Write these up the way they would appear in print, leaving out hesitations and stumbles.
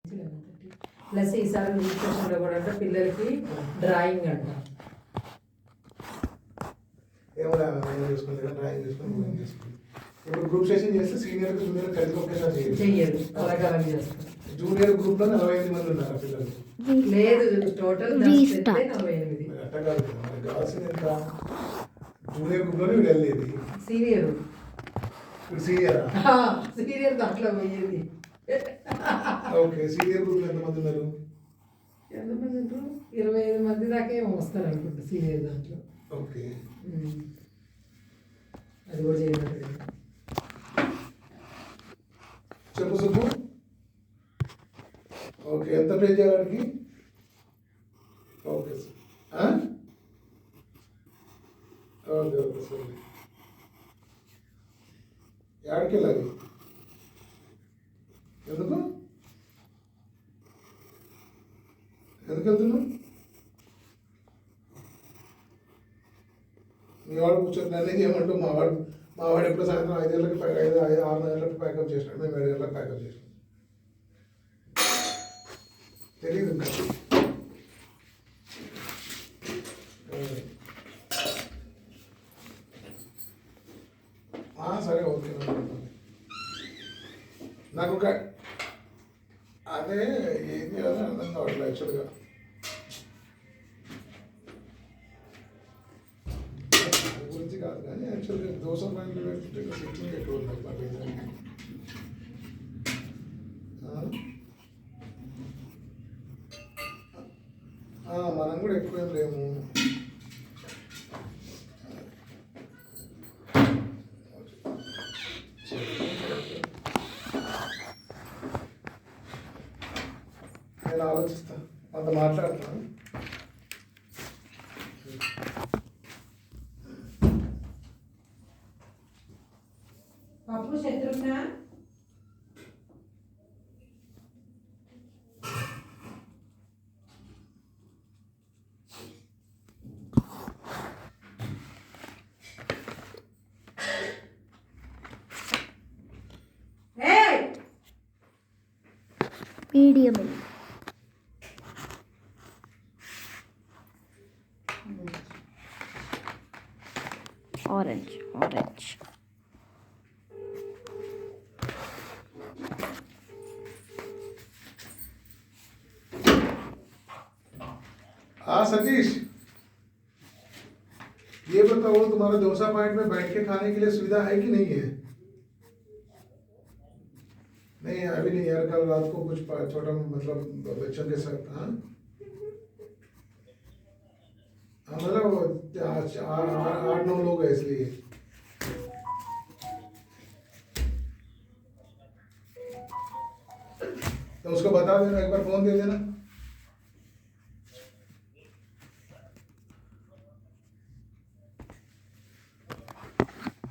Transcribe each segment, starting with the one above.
Plus ఈసారి రిజిస్ట్రేషన్లో కూడా అంటే పిల్లలకి డ్రాయింగ్ అంట. ఇప్పుడు గ్రూప్ సెషన్ చేస్తే సీనియర్ జూనియర్ కలిసి ఒకేసారి చెయ్యదు, అలాగే చేస్తారు. జూనియర్ గ్రూప్ లో 48 మంది ఉన్నారు పిల్లలు. లేదు, టోటల్ 48. అట్ట కాదు కదా, మనకి కావాల్సింది ఎంత? జూనియర్ గ్రూప్ లోనే వీడు వెళ్ళేది. సీనియర్ ఇప్పుడు సీనియరా? సీనియర్ దాంట్లో పోయేది. ఓకే, సీనియర్ గ్రూప్ లో ఎంతమంది ఉన్నారు? ఎంతమంది ఉంటారు? 25 మంది దాకా ఏమో వస్తారు అనుకుంటా సీనియర్ దాంట్లో. ఓకే, అది కూడా చేయమంటారు. చెప్పు సుబ్బు. ఓకే, ఎంత పే చేయడానికి? Okay sir, okay okay sir. ఎక్కడికి వెళ్ళాలి? ఎందుకు ఎందుకు వెళ్తున్నావు? మీ వాడు కూర్చొని నన్ను చేయమంటూ మా వాడు ఎప్పుడు సాయంత్రం 5 గంటలకు 6 గంటలకు ప్యాకప్ చేసినాడు. మేము 7 గంటలకు ప్యాకప్ చేసినాం. తెలియదు ఇంకా. సరే, ఓకే. నాకు ఒక అదే ఏం చేయాలని అర్థం కావట్లేదు యాక్చువల్గా. గురించి కాదు కానీ యాక్చువల్గా దోశ పాయింట్లు పెట్టుకుంటే సిట్టింగ్ ఎక్కువ ఉంది మాకు. మనం కూడా ఎక్కువ ఏం లేము. నేను ఆలోచిస్తాను, అంత మాట్లాడుతున్నాను. పప్పు శత్రుఘ్న medium orange सतीश, ये बताओ तुम्हारा डोसा पॉइंट में बैठ के खाने के लिए सुविधा है कि नहीं है? नहीं अभी नहीं यार, कल रात को कुछ छोटा मतलब बच्चों के साथ। मतलब 8-9 लोग हैं इसलिए। तो उसको बता देना, एक बार फोन दे देना।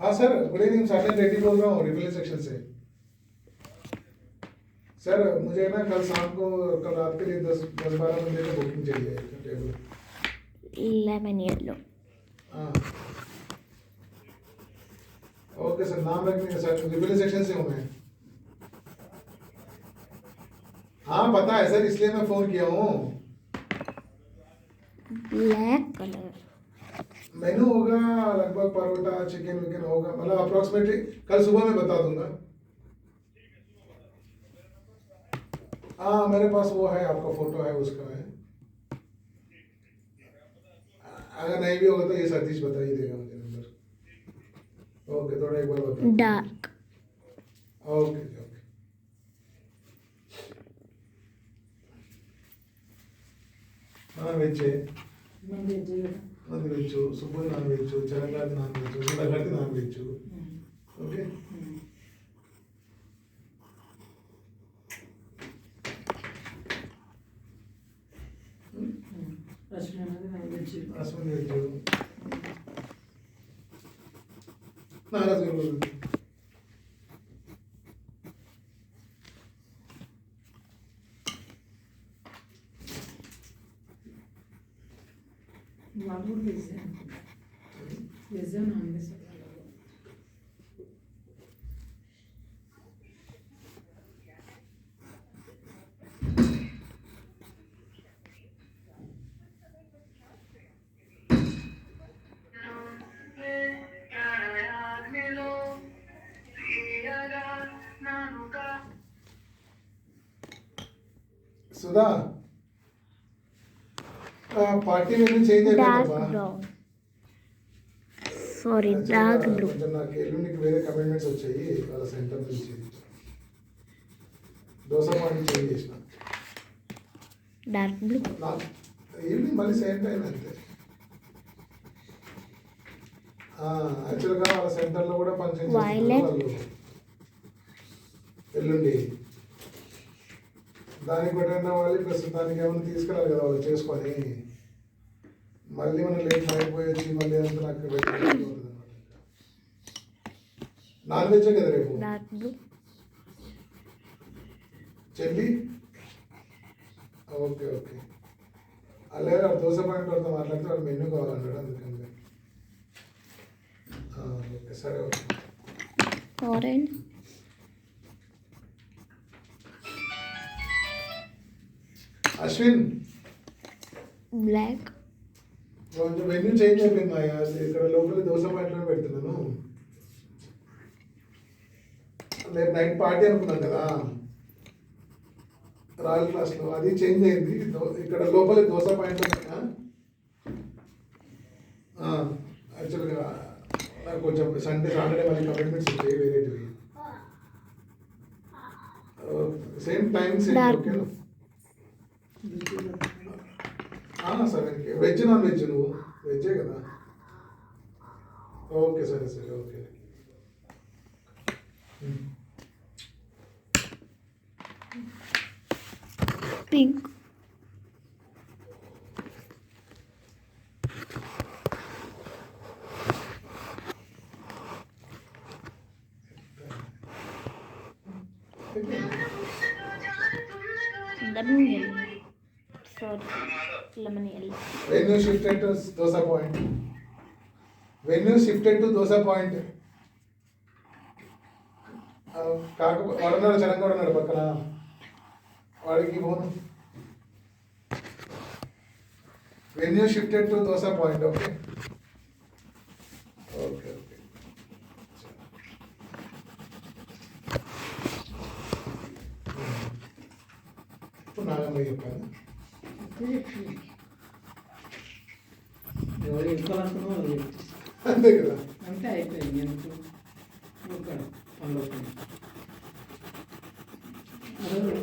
हाँ सर, गुड इवनिंग, साजन रेड्डी बोल रहा हूँ रिफिलिंग सेक्शन से। सर मुझे ना कल शाम को, कल रात के लिए 10-12 बंदे की बुकिंग चाहिए टेबल। Lemon yellow. हाँ ओके सर, नाम रखने का सर, रिफिलिंग सेक्शन से हूँ मैं। हाँ पता है सर, इसलिए मैं फोन किया हूँ। ब्लैक कलर मेनू होगा लगभग परोटा चिकन विकन होगा, मतलब अप्रोक्सीमेटली कल सुबह में बता दूंगा। हाँ मेरे पास वो है, आपका फोटो है, उसका है। अगर नहीं भी होगा तो ये सतीश बता ही देगा मुझे नंबर। ओके, थोड़ा एक बार बता। डार्क। Okay okay. हाँ वेज है, non veg, Subbu non veg, Charan non veg, Sudhakar non veg. Okay Ashwin veg, Naraj గారు వాళ్ళు veg non veg. Sudha party menu change dark అయిపోయిందమ్మా. బ్రౌన్. Sorry, dark blue. కొంచెం నాకు ఎల్లుండికి వేరే కమిట్మెంట్స్ వచ్చాయి వాళ్ళ సెంటర్ నుంచి. దోశ పాయింట్ చేంజ్ చేసిన. Dark blue. ఈవినింగ్ మళ్ళీ సేమ్ టైం అంతే. యాక్చువల్గా వాళ్ళ సెంటర్లో కూడా ఫంక్షన్ Violet. వాళ్ళు ఎల్లుండి దానికి కూడా అటెండ్ అవ్వాలి, ప్లస్ దానికి ఏమైనా తీసుకెళ్ళాలి కదా వాళ్ళు చేసుకొని. మళ్ళీ మనం లేట్ అయిపోయి వచ్చి మళ్ళీ అంతా నాకు ఉంటుంది అనమాట. నాన్ వెజ్ కదా రేపు డార్క్ బ్లూ. చెల్లి. Okay okay. అలాగే వాడు దోశ పాయింట్ వాళ్ళతో మాట్లాడితే వాడు మెనూ కావాలన్నాడు, అందుకని. ఓకే సరే ఓకే. ఆరెంజ్. అశ్విన్ బ్లాక్. కొంచెం మెనూ చేంజ్ అయిపోయింది మాయా. ఇక్కడ లోపల దోశ పాయింట్లో పెడుతున్నాను. రేపు నైట్ పార్టీ అనుకున్నాం కదా రాయల్ క్లాస్లో, అది చేంజ్ అయింది. ఇక్కడ లోపల దోశ పాయింట్ యాక్చువల్గా నాకు కొంచెం సాటర్డే మళ్ళీ కమిట్మెంట్స్ ఉంటాయి వేరేటివి. సేమ్ టైం సేమ్ ఓకేనా. 7కి. Veg non veg? నువ్వు వెజ్జే కదా. ఓకే సరే సరే okay. Pink. Lemon yellow. Sorry, lemon yellow. When you shifted to Dosa Point. When you shifted to Dosa Point. వాడున్నాడు, చరంగా ఉన్నాడు పక్కన. వాడికి phone. When you shifted to Dosa Point, okay? Okay, okay. ఇప్పుడు నాగమ్మ చెప్పాను. ఎవరు ఇంకోవాలనుకున్నా వాళ్ళు అంతే కదా. అంటే అయిపోయింది. ఎందుకు పనులు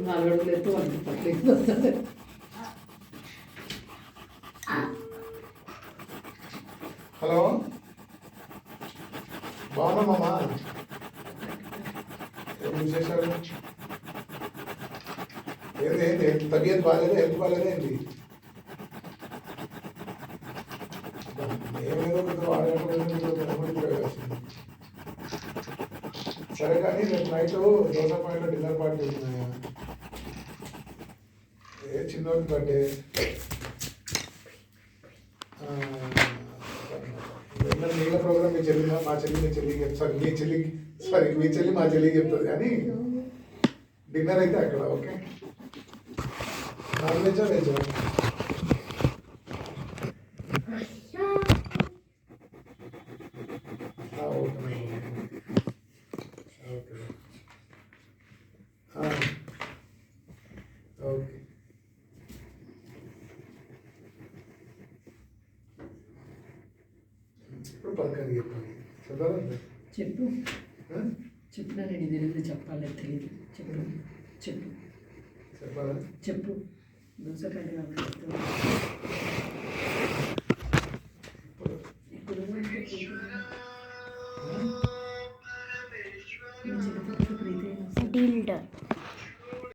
4 అడుగులు ఎత్తు వాళ్ళకి పట్లేదు వస్తుంది. హలో బాగున్నామమ్మా, ఏం విశేషాలు? ఏంటి తబియత్ బాగాలేదా? హెల్త్ బాగాలేదా ఏంటి? ఏమేదో సరే కానీ రేపు నైట్ దోశ పాయింట్లో డిన్నర్ పార్టీ ఉంటున్నాయా? ఏ చిన్నోడి బర్త్డే. నీళ్ళ ప్రోగ్రామ్ మీ చెల్లి మా చెల్లి మీ చెల్లికి సారీ మీ చెల్లికి సారీ మీ చెల్లి మా చెల్లికి చెప్తుంది, కానీ డిన్నర్ అయితే అక్కడ. ఓకే. నాన్ వెజ్జా వెజ్జా? Okay okay okay. ఇప్పుడు పలకని చెప్పండి చదవాలి. చెప్పు చెప్పినా నేను తెలియదు, చెప్పాలి తెలియదు. చెప్పు చెప్పు చెప్పాలా? చెప్పు. దోశ కంటే నాకు